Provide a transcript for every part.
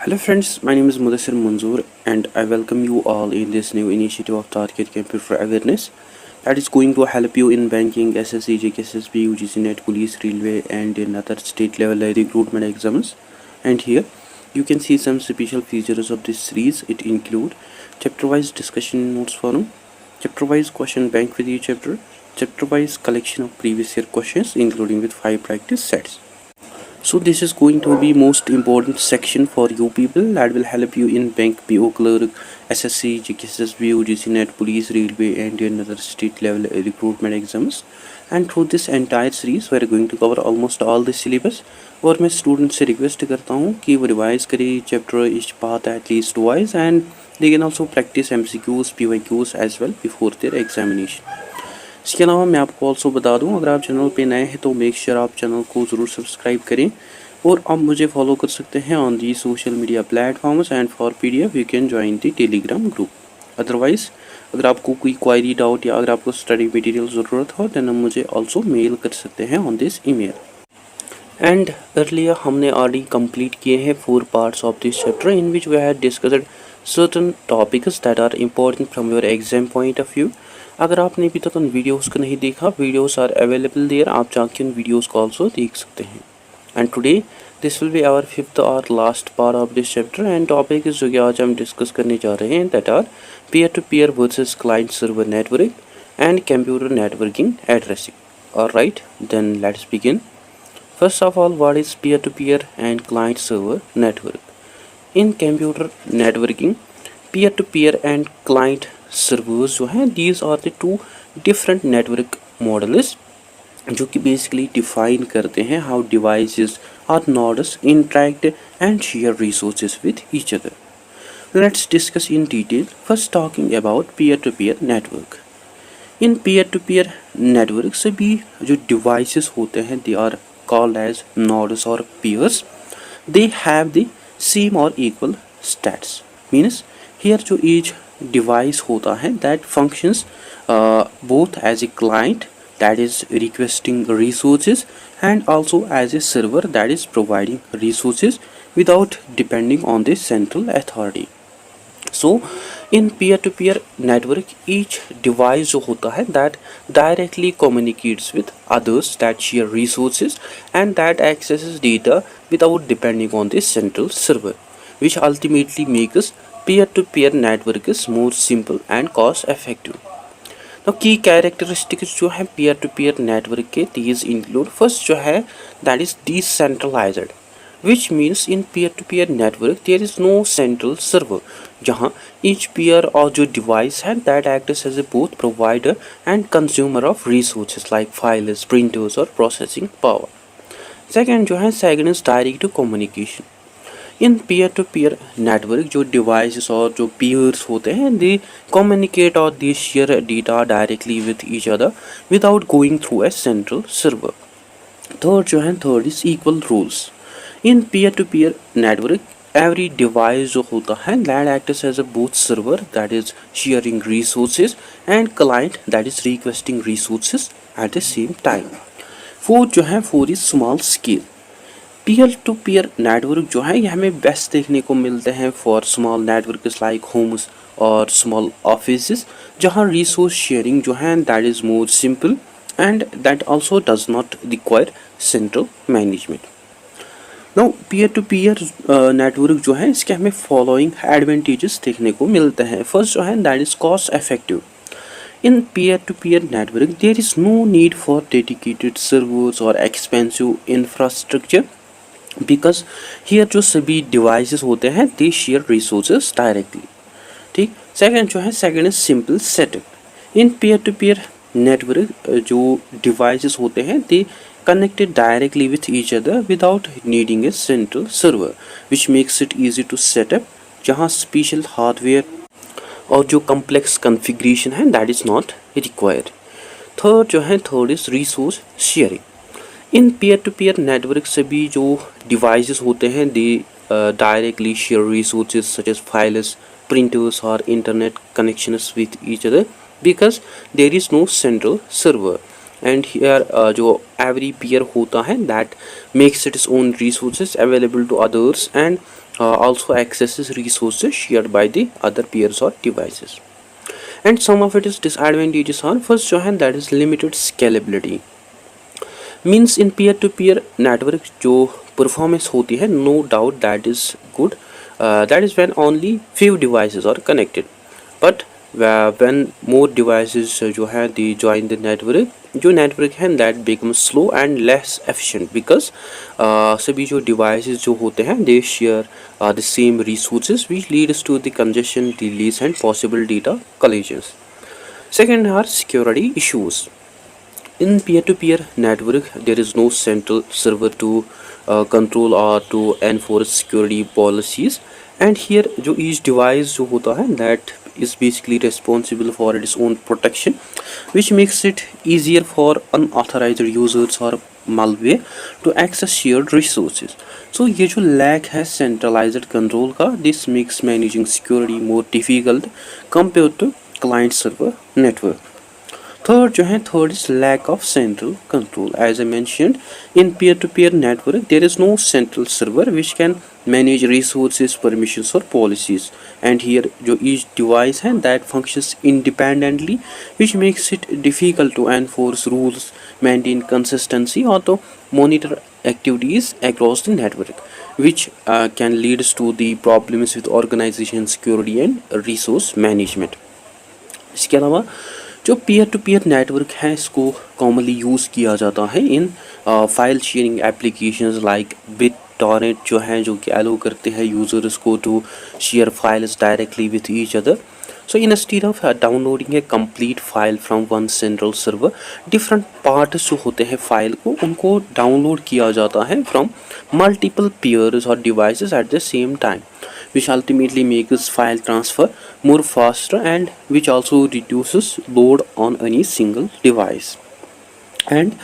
Hello friends, my name is Mudassir Manzoor and I welcome you all in this new initiative of Target Computer Awareness that is going to help you in banking, SSC, JKSSB, UGC NET, Police, Railway and in other state level recruitment exams. And here you can see some special features of this series. It include chapter wise discussion notes forum, chapter wise question bank with each chapter wise collection of previous year questions including with 5 practice sets. So this is going to be most important section for you people that will help you in bank, PO clerk, SSC, GKSSB, UGC NET, Police, Railway and another state level recruitment exams. And through this entire series we are going to cover almost all the syllabus. और मैं student से request करता हूँ कि वो revise करें chapter each path at least twice and they can also practice MCQs, PYQs as well before their examination. इसके अलावा मैं आपको ऑल्सो बता दूं, अगर आप चैनल पे नए हैं तो मेक श्योर आप चैनल को ज़रूर सब्सक्राइब करें और आप मुझे फॉलो कर सकते हैं on the social media platforms and for PDF you can join the Telegram group. Otherwise अगर आपको कोई क्वायरी डाउट या अगर आपको स्टडी मटेरियल ज़रूरत हो देन मुझे ऑल्सो मेल कर सकते हैं on this email. And earlier हमने ऑलरेडी कंप्लीट किए हैं 4 parts of this chapter in which we had discussed certain topics that are important from your exam point of view. अगर आपने अभी तक उन वीडियोस को नहीं देखा, वीडियोस आर अवेलेबल देयर, आप जाके उन वीडियोस को ऑल्सो देख सकते हैं. And today this will be our 5th और last part of this chapter and topic जो कि आज हम डिस्कस करने जा रहे हैं that are peer to peer versus client server network and computer networking addressing. Alright, then let's begin. First of all, what is peer to peer and client server network? In computer networking peer to peer and client servers जो हैं these are the 2 different network models जो कि basically define करते हैं how devices और nodes interact and share resources with each other. Let's discuss in detail. First talking about peer to peer network. In peer to peer network सभी जो devices होते हैं they are called as nodes और peers. They have the same और equal status. Means here जो each device होता है that functions both as a client that is requesting resources and also as a server that is providing resources without depending on the central authority. So in peer-to-peer network each device जो होता है that directly communicates with others that share resources and that accesses data without depending on the central server, which ultimately makes peer-to-peer network is more simple and cost effective. Now key characteristics जो है peer-to-peer network के these include first जो है that is decentralized, which means in peer-to-peer network there is no central server जहाँ each peer और जो device है that acts as a both provider and consumer of resources like files, printers और processing power. Second जो है second is direct communication. In peer to peer network जो devices और जो पीयर्स होते हैं दे कम्युनिकेट और they share data directly with each other without going through a central server. Third जो है third is equal rules. In peer to peer network every device जो होता है that acts as a both server that is sharing resources and client that is requesting resources at the same time. Fourth जो है for is small scale. Peer to peer network जो है ये हमें best देखने को मिलते हैं for small networks like homes और स्मॉल ऑफिसेस जहाँ रिसोर्स शेयरिंग जो है that is more simple and that also does not require central management. Now peer to peer network जो है इसके हमें फॉलोइंग एडवांटेजेस देखने को मिलते हैं. फर्स्ट जो है that is cost effective. In peer-to-peer network, there is no need for dedicated servers or expensive infrastructure because here जो सभी devices होते हैं they share resources directly. ठीक. Second जो है second is simple setup. In peer-to-peer network जो devices होते हैं they connected directly with each other without needing a central server, which makes it easy to set up. जहाँ special hardware और जो complex configuration है that is not required. Third जो है third is resource sharing. In peer to peer network से भी जो devices होते हैं they directly share resources such as files, printers और internet connections with each other because there is no central server. And here जो every peer होता है that makes its own resources available to others and also accesses resources shared by the other peers or devices. And some of its disadvantages are, first जो है that is limited scalability. Means in peer to peer network जो performance होती है, no doubt that is good, that is when only few devices are connected, but when more devices जो है the join the network, जो network है that become slow and less efficient, because सभी जो devices जो होते हैं they share the same resources which leads to the congestion, delays and possible data collisions. Second are security issues. In peer-to-peer network, there is no central server to control or to enforce security policies. And here, जो each device जो होता है that is basically responsible for its own protection, which makes it easier for unauthorized users or malware to access shared resources. So ये जो lack है centralized control का, this makes managing security more difficult compared to client server network. Third जो है, third is lack of central control. As I mentioned, in peer-to-peer network there is no central server which can manage resources, permissions or policies. And here जो each device है that functions independently, which makes it difficult to enforce rules, maintain consistency or to monitor activities across the network, which can lead to the problems with organization security and resource management. इसके अलावा जो peer to peer network है इसको commonly use किया जाता है in file sharing applications like BitTorrent जो हैं, जो कि अलो करते हैं यूज़र्स को to share files directly with each other. So instead of downloading a complete file from one central server, different parts जो होते हैं फाइल को उनको डाउनलोड किया जाता है from multiple peers or devices at the same time, which ultimately makes file transfer more faster and which also reduces load on any single device. And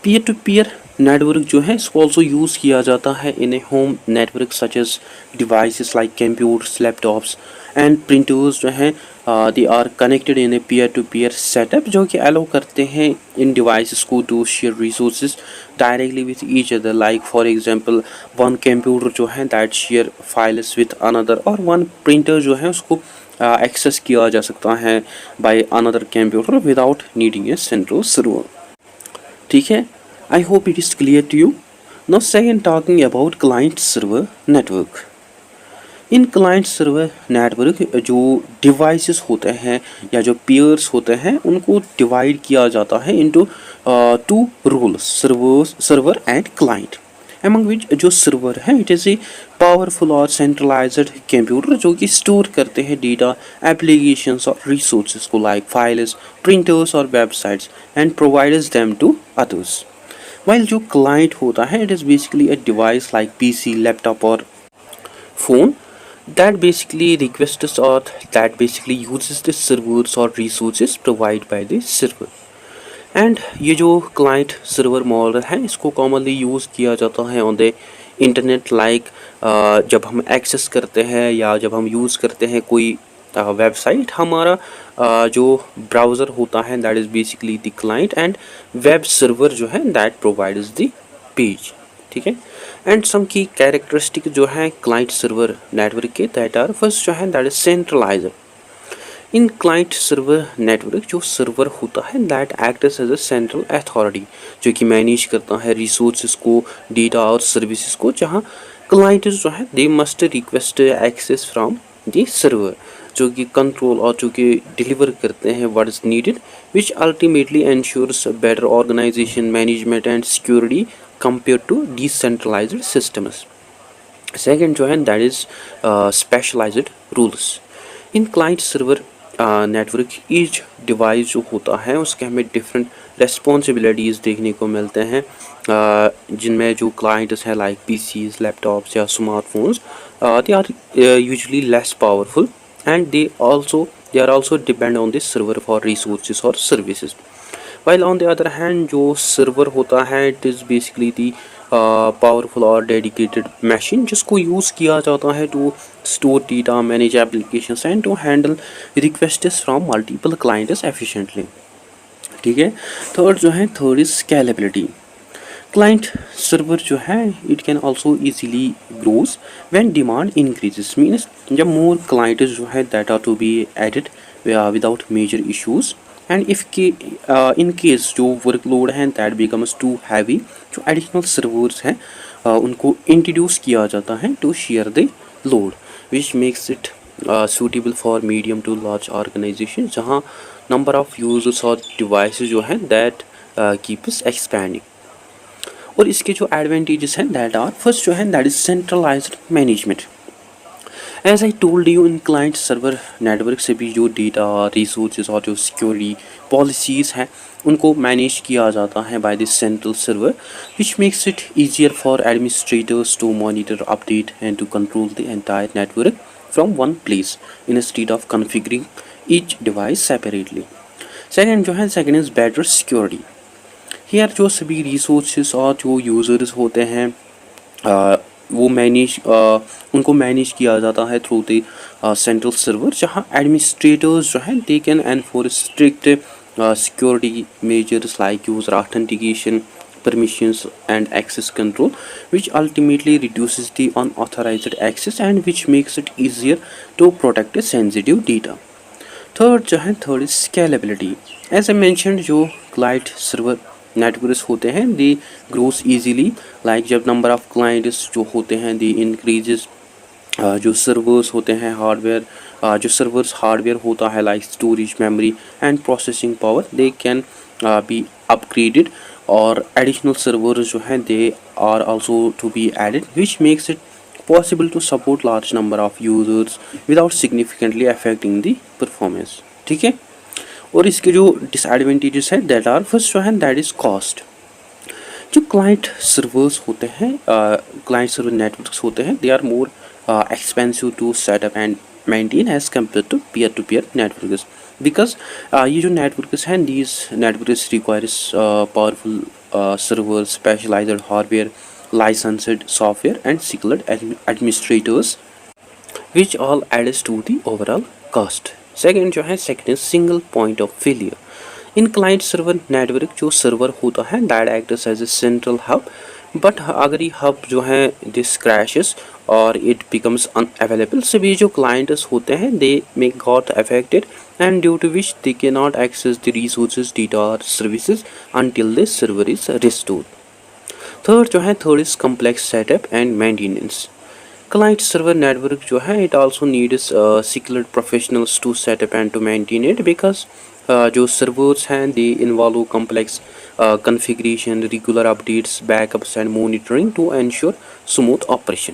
peer-to-peer network जो है इसको also यूज़ किया जाता है in a home network such as devices like computers, laptops and printers जो हैं they are connected in a peer-to-peer setup जो कि allow करते हैं इन devices को to share resources directly with each other. Like for example, one computer जो है that share files with another, और one printer जो है उसको access किया जा सकता है by another computer without needing a central server. ठीक है, I hope it is clear to you. Now second, talking about client server network. In client server network जो डिवाइसेस होते हैं या जो पेयर्स होते हैं उनको डिवाइड किया जाता है into two roles, server and client, among which जो सर्वर है इट इज़ ए पावरफुल और सेंट्रलाइज्ड कंप्यूटर जो कि स्टोर करते हैं डेटा, एप्लीकेशंस और रिसोर्सेज को लाइक फाइल्स, प्रिंटर्स और websites and provides them to others. While जो क्लाइंट होता है it is basically a device like PC, laptop और phone that basically requests or that basically uses the servers or resources provided by the server. And ये जो client server model है इसको commonly use किया जाता है ऑन द इंटरनेट, लाइक जब हम एक्सेस करते हैं या जब हम यूज़ करते हैं कोई वेबसाइट, हमारा जो ब्राउज़र होता है that is basically the client and web server जो है दैट प्रोवाइड्स द पेज. ठीक है, एंड सम की कैरेक्टरिस्टिक जो है क्लाइंट सर्वर नेटवर्क के दैट आर, फर्स्ट जो है that is centralised. In client server network जो सर्वर होता है that acts as a central authority जो कि मैनेज करता है रिसोर्सेज को, डेटा और सर्विसेज को, जहाँ क्लाइंट्स जो है they must request access from the server जो कि कंट्रोल और जो कि डिलीवर करते हैं what is needed, which ultimately ensures better organisation, management and security compared to decentralized systems. Second जो है that is specialized rules. In client server network each device जो होता है उसके हमें different responsibilities देखने को मिलते हैं, जिनमें जो clients हैं like PCs, laptops या smartphones, they are usually less powerful and they are also depend on the server for resources or services. While on the other hand जो सर्वर होता है it is basically the powerful और dedicated machine जिसको use किया जाता है to store data, manage applications and to handle requests from multiple clients efficiently. ठीक है, थर्ड जो है third is scalability. Client server जो है it can also easily grows when demand increases, means जब मोर क्लाइंट्स जो है that are to be added without major issues, and if के इन केस जो वर्कलोड है दैट बिकम्स टू हैवी, जो additional servers हैं उनको इंट्रोड्यूस किया जाता है to share the load, which makes it suitable for medium to large organization जहाँ number of users और devices जो हैं that keeps expanding। और इसके जो एडवांटेजेस हैं दैट आर, फर्स्ट जो है that is centralised management. As I told you, in client server network से भी जो डेटा रिसोर्सेज और जो सिक्योरिटी पॉलिसीज़ हैं उनको मैनेज किया जाता है by this central server, which makes it easier for administrators to monitor, update and to control the entire network from one place instead of configuring each device separately. Second जो है, second is better security. Here जो सभी resources और जो users होते हैं वो उनको मैनेज किया जाता है थ्रू द सेंट्रल सर्वर, जहाँ एडमिनिस्ट्रेटर्स जो हैं they can enforce strict security measures like user authentication, permissions and access control, which ultimately reduces the unauthorized access and which makes it easier to protect the sensitive data. Third जो है, third is scalability. As I mentioned, जो client server networks होते हैं they grows easily, like जब number of clients जो होते हैं दे increases, जो सर्वर्स होते हैं हार्डवेयर, जो सर्वर्स हार्डवेयर होता है like storage, memory and processing power, they can be upgraded, और एडिशनल सर्वर्स जो हैं they are also to be added, which makes it possible to support large number of users without significantly affecting the performance। ठीक है। और इसके जो disadvantages हैं that are, first जो है दैट इज़ कॉस्ट। जो क्लाइंट सर्वर्स होते हैं, क्लाइंट सर्वर नेटवर्क्स होते हैं, they are more expensive to set up and maintain as compare to peer networks, because ये जो नेटवर्क्स हैं these networks requires powerful server, specialised hardware, licensed software and skilled administrators, which all adds to the overall cost। Second जो है, second is single point of failure. In client server network जो server होता है that acts as a central hub, but अगर ये hub जो है this crashes और इट बिकम्स अनअवेलेबल, सभी जो क्लाइंट्स होते हैं they may got affected and due to which they cannot access the resources, data or services until the server is restored। Third जो है, third is complex setup and maintenance. Client server network जो है it also needs skilled professionals to set up and to maintain it, because जो servers हैं they involve complex configuration, regular updates, backups and monitoring to ensure smooth operation.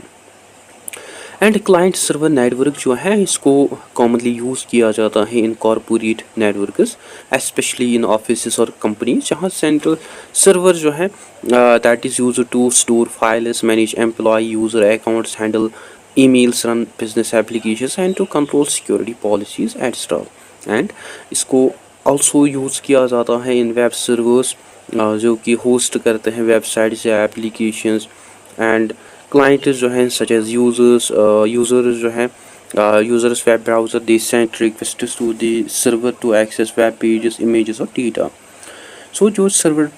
And client server network जो है इसको commonly use किया जाता है in corporate networks, especially in office और companies, जहाँ सेंट्रल सर्वर जो है that is use to store files, manage employ user accounts, handle emails, run business applications and to control security policies etcetera. And इसको also use किया जाता है इन web servers जो कि होस्ट करते हैं वेबसाइट्स या एप्लीकेशंस, एंड क्लाइंट्स जो हैं सच एज यूज़र्स जो हैं users web browser they send requests to the server to access web pages, images और डेटा। सो जो सर्वर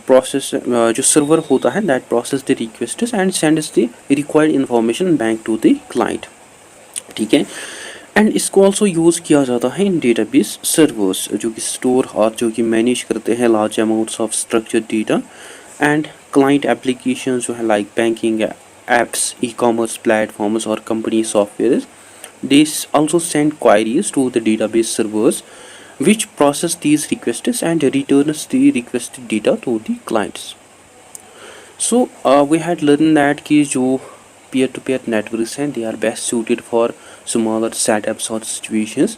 प्रोसेस जो सर्वर होता है that process the requests and sends the required information back to the client. ठीक है। And इसको also use किया जाता है इन डेटाबेस सर्वर्स जो कि स्टोर और जो कि मैनेज करते हैं large amounts of structured data, and client application जो है like banking apps, e-commerce platforms or company software, they also send queries to the database servers which process these requests and returns the requested data to the clients। So we had learned that कि जो peer-to-peer networks हैं they are best suited for smaller setups or situations,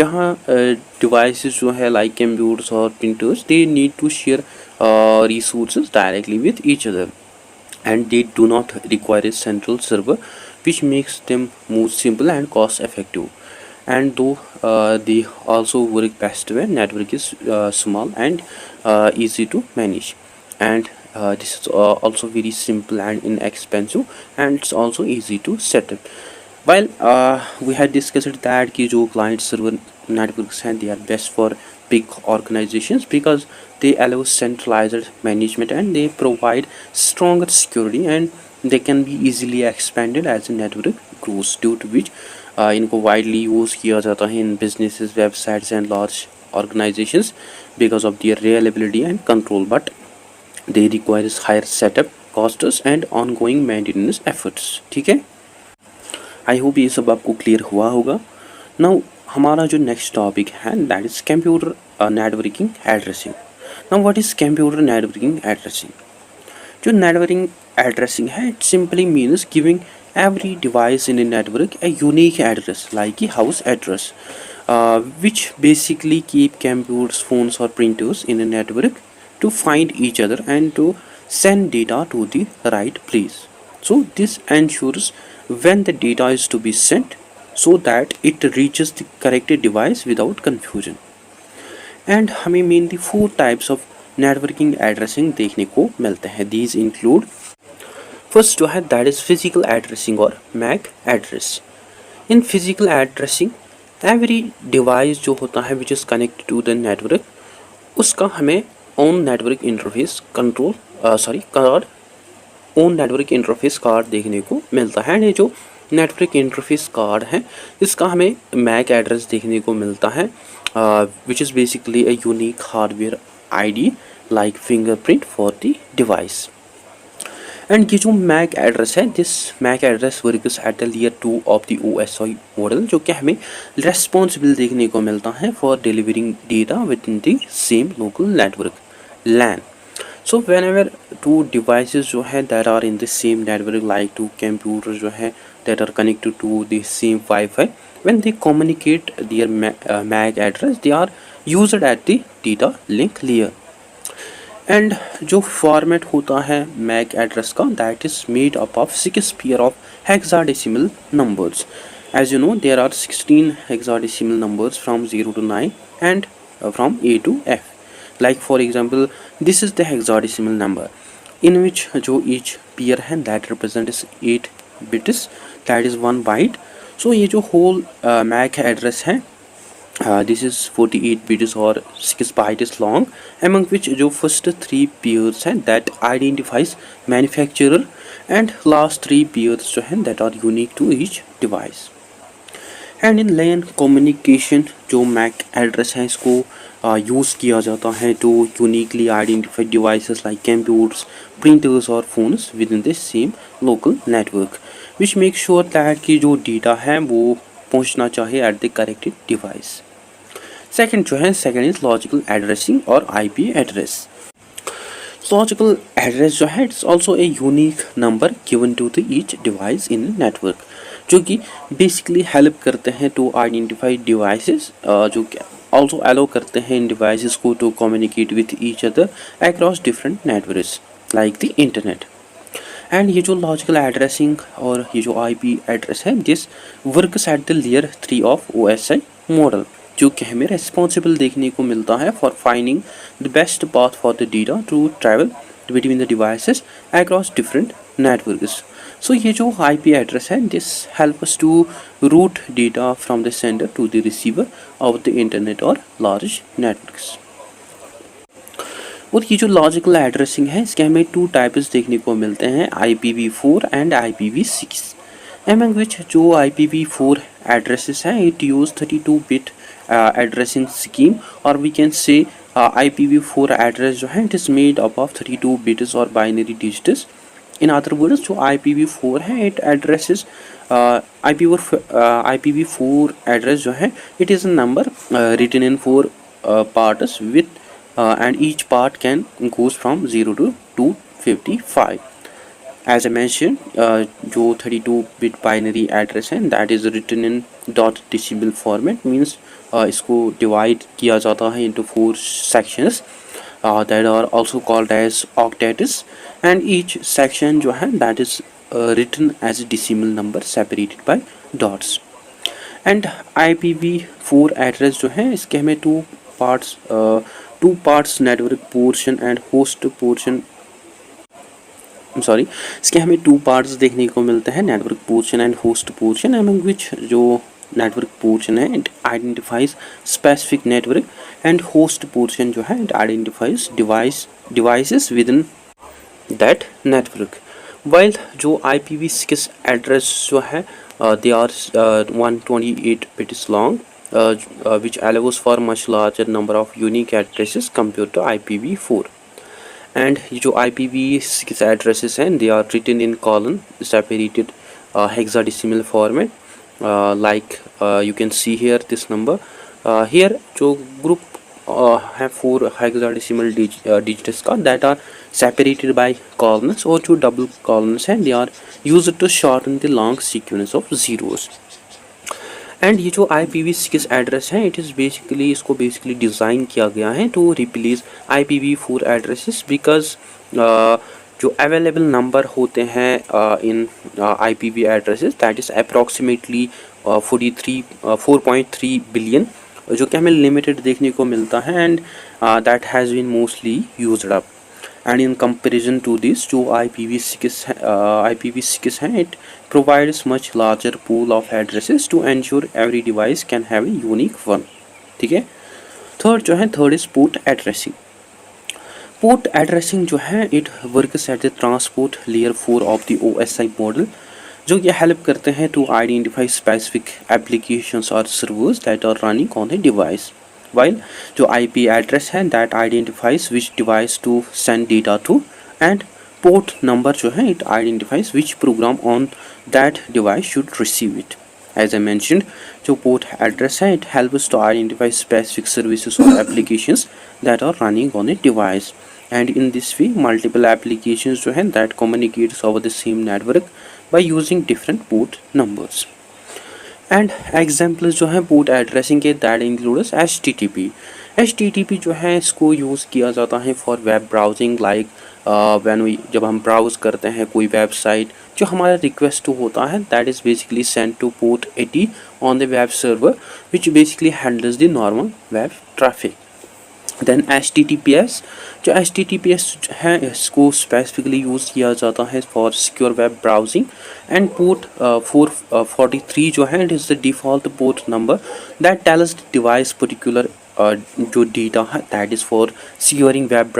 जहाँ devices जो है like computers or printers they need to share resources directly with each other, and they do not require a central server, which makes them more simple and cost effective, and though they also work best when network is small and easy to manage, and this is also very simple and inexpensive, and it's also easy to set up। While we had discussed that कि जो client server networks हैं they are best for big organizations because they allow centralized management and they provide stronger security and they can be easily expanded as the network grows, due to which इनको widely use किया जाता है in businesses, websites and large organizations because of their reliability and control, but they require higher setup costs and ongoing maintenance efforts. ठीक है, I hope ये सब आपको clear हुआ होगा. नाउ हमारा जो नेक्स्ट टॉपिक है that is computer networking addressing. Now what is computer networking addressing? जो नेटवर्किंग एड्रेसिंग है it simply means giving every device in a network a unique address like a house address, which basically keep computers, phones or printers in a network to find each other and to send data to the right place. So this ensures when the data is to be sent so that it reaches the correct device without confusion. And हमें mainly 4 types of networking addressing देखने को मिलते हैं. These include first जो है that is physical addressing और MAC address. In physical addressing every device जो होता है which is connected to the network उसका हमें own network interface card own network interface card देखने को मिलता है. ये जो नेटवर्क इंटरफेस कार्ड है इसका हमें मैक एड्रेस देखने को मिलता है which is basically a unique hardware ID like fingerprint for the device. And ये जो मैक एड्रेस है this MAC address works at the layer 2 of the OSI model, जो कि हमें रेस्पॉन्सिबल देखने को मिलता है for delivering data within the same local network LAN. So whenever 2 devices जो है that are in the same network like 2 computer जो है that are connected to the same wifi, when they communicate their MAC address they are used at the data link layer. And जो format होता है MAC address का that is made up of 6 pair of hexadecimal numbers. As you know there are 16 hexadecimal numbers from 0 to 9 and from A to F. Like for example this is the hexadecimal number in which जो each pair है that represents 8 bits that is 1 byte. So ये जो whole MAC address है this is 48 bits or 6 bytes long, among which जो first 3 pairs हैं that identifies manufacturer and last 3 pairs जो हैं that are unique to each device. and in LAN communication जो MAC address है इसको use किया जाता है to uniquely identify devices like computers, printers or phones within the same local network, which makes sure that कि जो data है वो पहुँचना चाहिए at the correct device. Second जो है सेकेंड इज लॉजिकल एड्रेसिंग और IP एड्रेस. लॉजिकल एड्रेस जो है it's also a unique number given to the each device in network, जो कि बेसिकली हेल्प करते हैं टू आइडेंटिफाई डिवाइसेस, जो कि ऑल्सो अलाउ करते हैं इन डिवाइसेस को to communicate with each other across different networks like the internet. And ये जो लॉजिकल एड्रेसिंग और ये जो IP एड्रेस है this works at the layer 3 of OSI model, जो कि हमें रेस्पॉन्सिबल देखने को मिलता है for finding the best path for the data to travel between the devices across different networks. So ये जो IP एड्रेस है this help us to route data from the sender to the receiver of the internet और large networks. और ये जो logical addressing है इसके हमें 2 टाइप्स देखने को मिलते हैं IPv4 and IPv6, among which जो IPv4 एड्रेसेस हैं it use 32 bit addressing scheme, or we can say IPv4 address जो है it is made up of 32 bits or binary digits. in other words जो IPv4 है it addresses IPv4 address जो है it is a number written in 4 parts with and each part can goes from 0 to 255. As I mentioned जो 32 bit binary address है that is written in dot decimal format, means इसको divide किया जाता है into 4 sections that are also called as octets, and each section जो है that is written as a decimal number separated by dots. and IPv4 address जो है इसके हमें 2 parts network portion and host portion इसके हमें 2 पार्ट्स देखने को मिलते हैं network portion and host portion, among which जो नेटवर्क पोर्शन है it identifies specific network and host portion जो है it identifies devices within that network. While जो IPv6 एड्रेस जो है they are 128 bits long, which allows for much larger number of unique addresses compared to IPv4. And ये जो IPv6 addresses हैं they are written in column separated hexadecimal format, like you can see here this number. Here जो group है 4 hexadecimal digits का that are separated by columns, और जो double columns हैं they are used to shorten the long sequence of zeros. And ये जो IPv6 address है it is basically इसको बेसिकली डिज़ाइन किया गया है to replace IPv4 addresses, because जो अवेलेबल नंबर होते हैं in IPv addresses that is approximately 4.3 billion, जो कि हमें लिमिटेड देखने को मिलता है, and that has been mostly used up. And in comparison to this जो IPv6 है it provides much larger pool of addresses to ensure every device can have a unique one. ठीक है. Third is port addressing. Port addressing जो है it works at the transport layer 4 of the OSI model, जो ये help करते हैं to identify specific applications और servers that are running on the device. While जो IP एड्रेस है that identifies which device to send data to, and port number जो है it identifies which program on that device should receive it. As I mentioned जो port address है it helps to identify specific services और applications that are running on a device, and in this way multiple applications जो है that communicates over the same network by using different port numbers. And examples जो है port addressing के that includes HTTP जो है इसको use किया जाता है फॉर वेब ब्राउजिंग, लाइक जब हम ब्राउज़ करते हैं कोई वेबसाइट, जो हमारा रिक्वेस्ट होता है that is basically send to port 80 on the web server which basically handles the normal web traffic. Then HTTPS जो HTTPS है इसको स्पेसिफिकली यूज़ किया जाता है for secure web browsing, and port 443 जो है it is the default port number that tells the device particular जो data है that is for securing web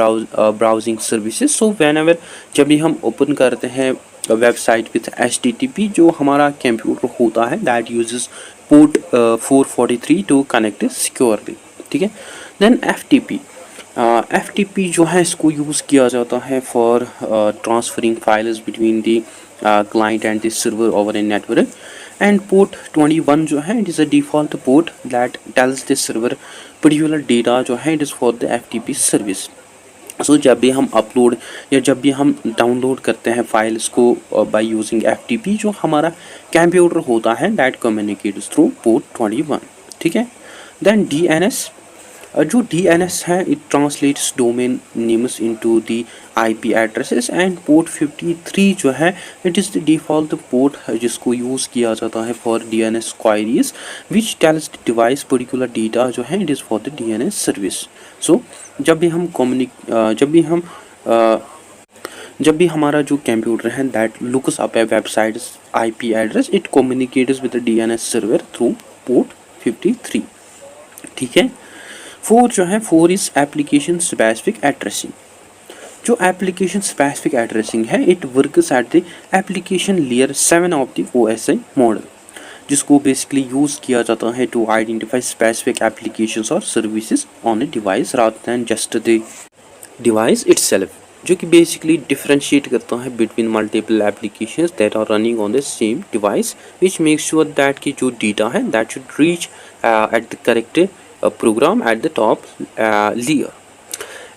browsing services. So whenever जब भी हम ओपन करते हैं वेबसाइट विथ HTTP, जो हमारा कंप्यूटर होता है that uses port 443 to connect securely. ठीक है. देन FTP जो है इसको यूज़ किया जाता है for transferring files between the client and the server over a network, and port 21 जो है it is a default port that tells the server particular data जो है it is for the FTP service. So जब भी हम upload या जब भी हम डाउनलोड करते हैं फाइल्स को बाय यूजिंग FTP, जो हमारा कंप्यूटर होता है दैट कम्युनिकेट्स थ्रू पोर्ट 21. ठीक है. देन जो DNS है it translates domain names into the IP addresses, and port 53 जो है it is the default port जिसको यूज़ किया जाता है for DNS queries which tells the device particular data जो है it is for the DNS service. So जब भी हमारा जो कंप्यूटर है that looks up a website IP address it communicates with the DNS server through port 53. ठीक है. 4 is application specific addressing. जो एप्लीकेशन स्पेसिफिक एड्रेसिंग है it works at the application layer 7 of the OSI model, जिसको basically use किया जाता है to identify specific applications और services on a device rather than just the device itself, जो कि basically differentiate करता है between multiple applications that are running on the same device, which make sure that कि जो डेटा है that should reach at the correct program at the top layer.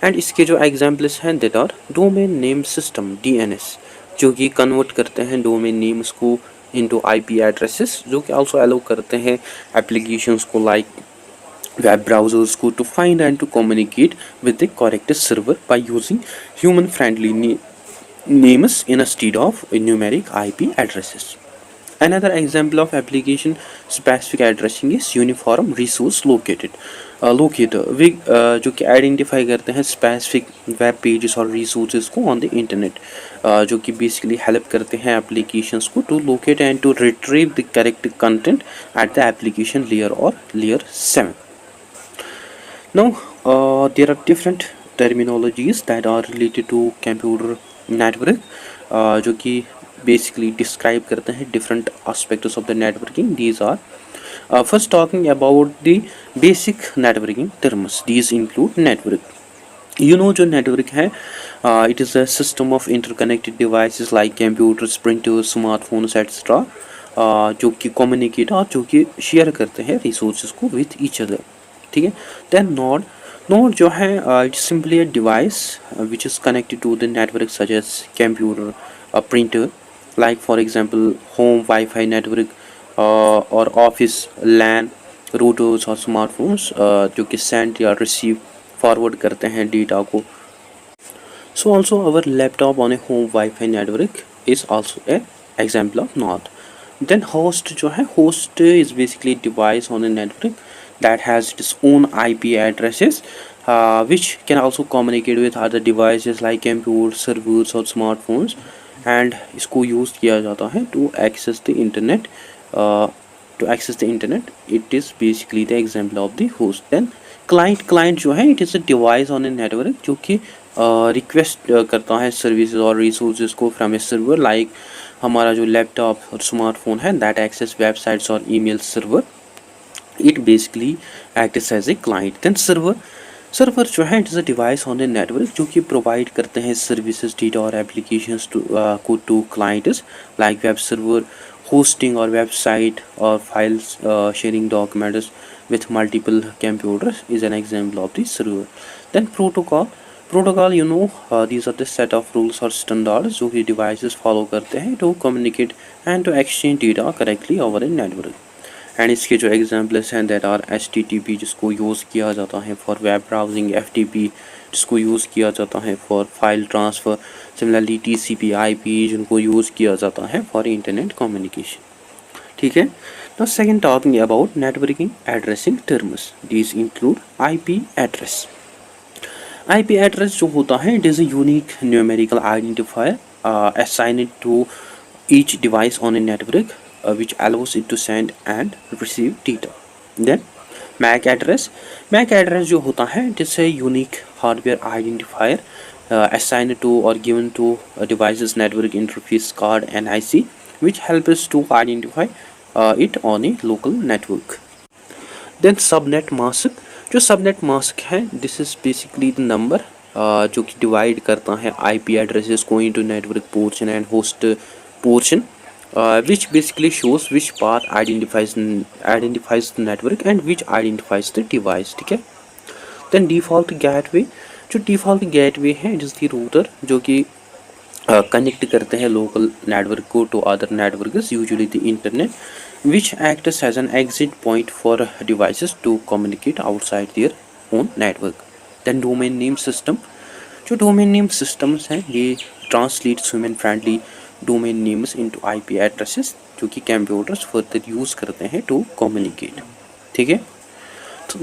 And इसके जो examples हैं that are domain name system DNS, जो कि convert करते हैं डोमेन नेम्स को इनटू IP एड्रेसेस, जो कि आल्सो अलाउ करते हैं एप्लीकेशंस को लाइक वेब ब्राउजर्स को to find and to communicate with the correct server by using human friendly names instead of numeric IP addresses. Another example of application specific addressing is uniform resource locator जो कि identify करते हैं specific web pages और resources को on the internet, जो कि basically help करते हैं एप्लीकेशंस को to locate and to retrieve the correct content at the application layer और layer 7. Now, there are different terminologies that are related to computer network, जो कि basically describe करते हैं different aspects of the networking. These are first talking about the basic networking terms. These include network. जो network है, it is a system of interconnected devices like computers, printers, smartphones, etc. जो कि communicate और जो कि share करते हैं resources को with each other. ठीक है. Then node जो है, it's simply a device which is connected to the network such as computer, a printer, like for example home Wi-Fi network or office LAN routers और smartphones जो कि send या receive forward करते हैं data को. So also our laptop on a home Wi-Fi network is also a example of node. Then host जो है, host is basically a device on a network that has its own IP addresses, which can also communicate with other devices like computers, servers और smartphones, and इसको use किया जाता है to access the internet. It is basically the example of the host. Then client जो है, it is a device on a network जो कि request करता है services और resources को from a server, like हमारा जो laptop और smartphone है that access websites और email server. It basically acts as a client. Then server जो है, it is a device on a network जो कि provide करते हैं services, data और applications to clients like web server, hosting और website और files sharing documents with multiple computers is an example of the server. Then protocol, these are the set of rules or standards जो कि devices follow करते हैं to communicate and to exchange data correctly over a network. And इसके जो examples हैं that are HTTP जिसको use किया जाता है फॉर वेब ब्राउजिंग, FTP जिसको यूज़ किया जाता है for file transfer, similarly TCP IP जिनको यूज़ किया जाता है फॉर इंटरनेट कम्युनिकेशन. ठीक है. Now second talking about networking addressing terms. These include IP address. IP address जो होता है, it is a unique numerical identifier assigned to each device on a network which allows it to send and receive data. Then MAC address जो होता है, it is a unique hardware identifier assigned to or given to a device's network interface card NIC, which helps us to identify it on a local network. Then subnet mask है, this is basically the number जो कि divide करता है IP addresses को into network portion and host portion. Which basically shows which path identifies the network and which identifies the device. ठीक है. Then default gateway है, it is the router जो कि connect करते हैं local network को to other networks, usually the internet, which acts as an exit point for devices to communicate outside their own network. Then domain name system systems हैं, ये translates human friendly domain names into IP addresses जो कि computers further use करते हैं to communicate. ठीक है.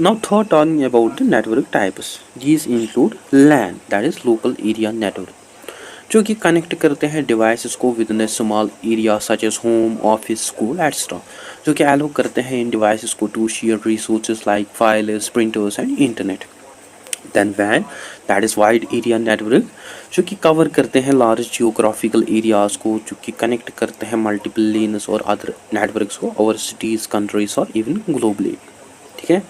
Now third talking about the network types. These include LAN, that is local area network, जो कि connect करते हैं devices को within a small area such as home, office, school, etc. जो कि allow करते हैं इन devices को to share resources like files, printers and internet. Then WAN, that is wide area network, जो कि कवर करते हैं लार्ज जियोग्राफिकल एरियाज को, जो कि कनेक्ट करते हैं मल्टीपल लेन्स और अदर नेटवर्क्स को ओवर सिटीज़, कंट्रीज और इवन ग्लोबली. ठीक है.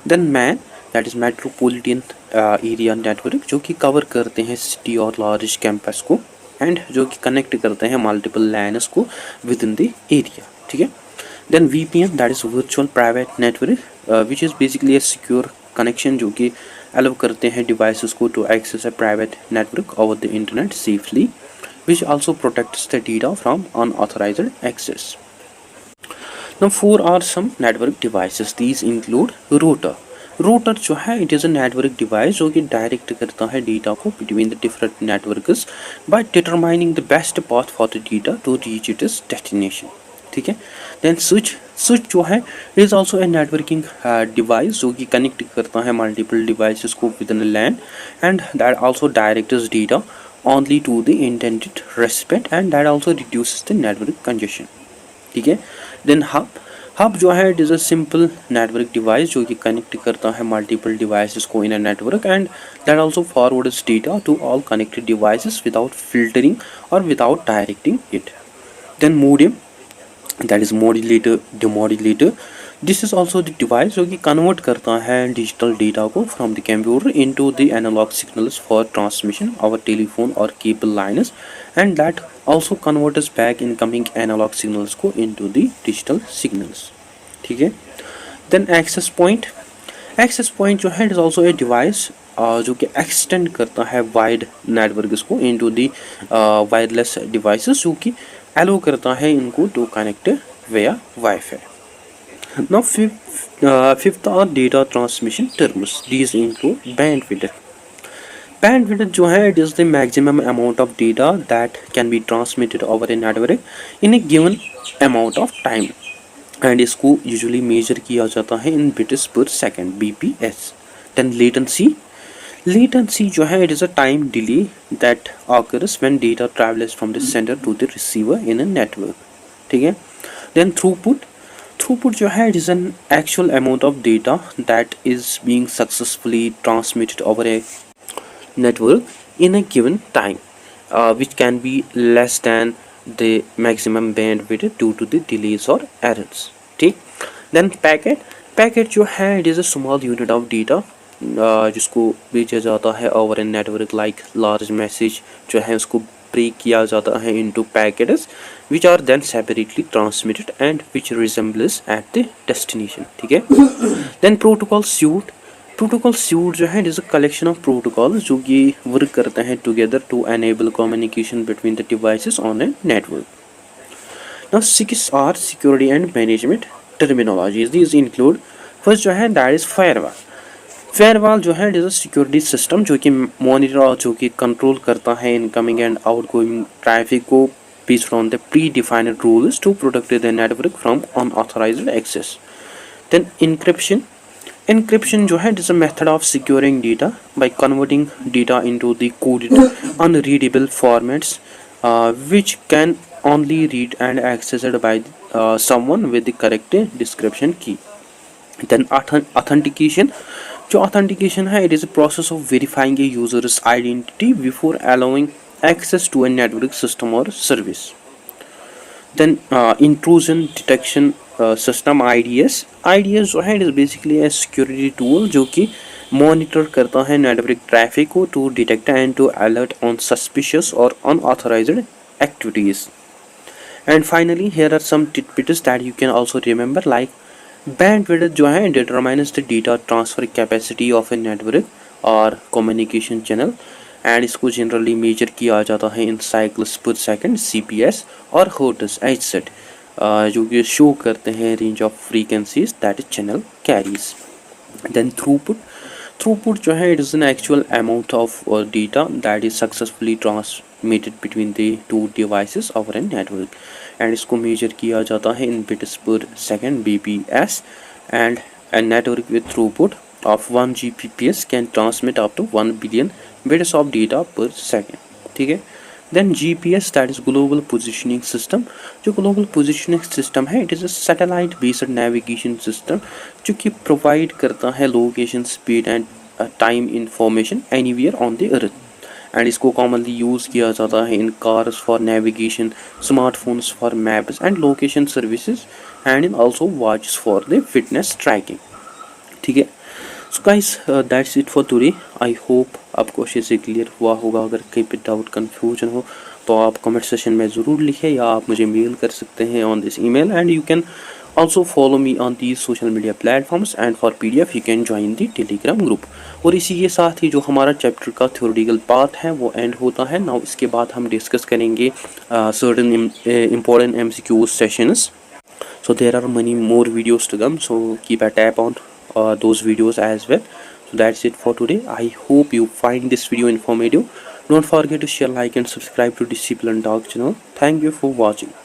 Then MAN, that is metropolitan area network, जो कि कवर करते हैं सिटी और लार्ज कैंपस को एंड जो कि कनेक्ट करते हैं मल्टीपल लैन्स को विद इन द एरिया. ठीक है. Then VPN, that is virtual private network, which is basically a secure connection जो कि अलाउ करते हैं डिवाइसेस को to access a private network over the internet safely, which also protects the data from unauthorised access. Now 4 are some network devices. These include router जो है, it is a network device जो कि direct करता है data को between the different networks by determining the best path for the data to reach its destination. ठीक है। Then switch, switch जो है it is also a networking device जो कि कनेक्ट करता है मल्टीपल डिवाइसेस को within LAN, and that also directs data only to the intended respect, and that also reduces the network congestion, ठीक है। Then hub, hub जो है it is a simple network device जो कि connect करता है multiple devices को in a network, and that also forwards data to all connected devices without filtering और without directing it. Then modem, that is modulator, demodulator, this is also the device जो कि convert करता है digital data को from the computer into the analog signals for transmission over telephone और cable lines, and that also converts back incoming analog signals को into the digital signals, ठीक है। Then access point, access point जो है it is also a device जो कि extend करता है वाइड नेटवर्क्स को इनटू द वायरलेस डिवाइसेस, जो कि एलो करता है इनको to connect via wifi. Now fifth are data transmission terms, these include bandwidth. Bandwidth जो है it is the maximum amount of data that can be transmitted over a network in a given amount of time, and इसको usually measure किया जाता है in bits per second (bps). Then latency, latency जो है it is a time delay that occurs when data travels from the sender to the receiver in a network, ठीक है। then throughput, throughput जो है it is an actual amount of data that is being successfully transmitted over a network in a given time, which can be less than the maximum bandwidth due to the delays or errors, ठीक। then packet, packet जो है it is a small unit of data जिसको भेजा जाता है over a network, like large message जो है उसको ब्रेक किया जाता है into packets which are then separately transmitted and which reassembles at the destination, ठीक है। Then protocol suite, protocol suite जो है it is a collection of protocol जो कि वर्क करते हैं together to enable communication between the devices on a network. Now 6 are security and management terminologies, these include first जो है that is firewall. Firewall जो है it is a security system जो कि मॉनिटर और जो कि कंट्रोल करता है इनकमिंग एंड आउटगोइंग ट्रैफिक को based on the predefined rules to protect the network from unauthorised access. Then encryption, encryption जो है it is a method of securing data by converting data into the coded unreadable formats which can only read and accessed by someone with the correct description key. Then authentication, जो authentication है it is a process of verifying a user's identity before allowing access to a network system or service. Then intrusion detection system IDS, IDS जो है it is basically a security tool जो कि monitor करता है network traffic को to detect and to alert on suspicious और unauthorised activities. And finally here are some titbits that you can also remember, like bandwidth जो है determines the data transfer capacity of a network और communication channel, and इसको generally measure किया जाता है in cycles per second CPS और hertz HZ जो कि शो करते हैं range of frequencies that is channel carries. Then throughput, throughput जो है it is an actual amount of data that is successfully transmitted between the two devices over an network, and इसको measure किया जाता है in bits per second BPS, and a network with throughput of 1 Gbps can transmit up to 1 billion bits of data per second, ठीक है। Then GPS that is global positioning system, जो global positioning system है it is a satellite based navigation system जो कि provide करता है location, speed and time information anywhere on the earth, and इसको commonly use किया जाता है in cars for navigation, smartphones for maps and location services, and in also watches for the fitness tracking, ठीक है। So guys that's it for today. I hope आपको अच्छे से clear हुआ होगा। अगर कहीं पे डाउट कन्फ्यूजन हो तो आप कमेंट सेशन में ज़रूर लिखें या आप मुझे मेल कर सकते हैं on this email, and you can also follow me on the social media platforms, and for PDF you can join the Telegram group. और इसी के साथ ही जो हमारा चैप्टर का थ्योरेटिकल पार्ट है वो एंड होता है। नाउ इसके बाद हम डिस्कस करेंगे certain important MCQ sessions. So there are many more videos to come, so keep a tap on those videos as well. So that's it for today. I hope you find this video informative. Don't forget to share, like and subscribe to Discipline Talk channel. Thank you for watching.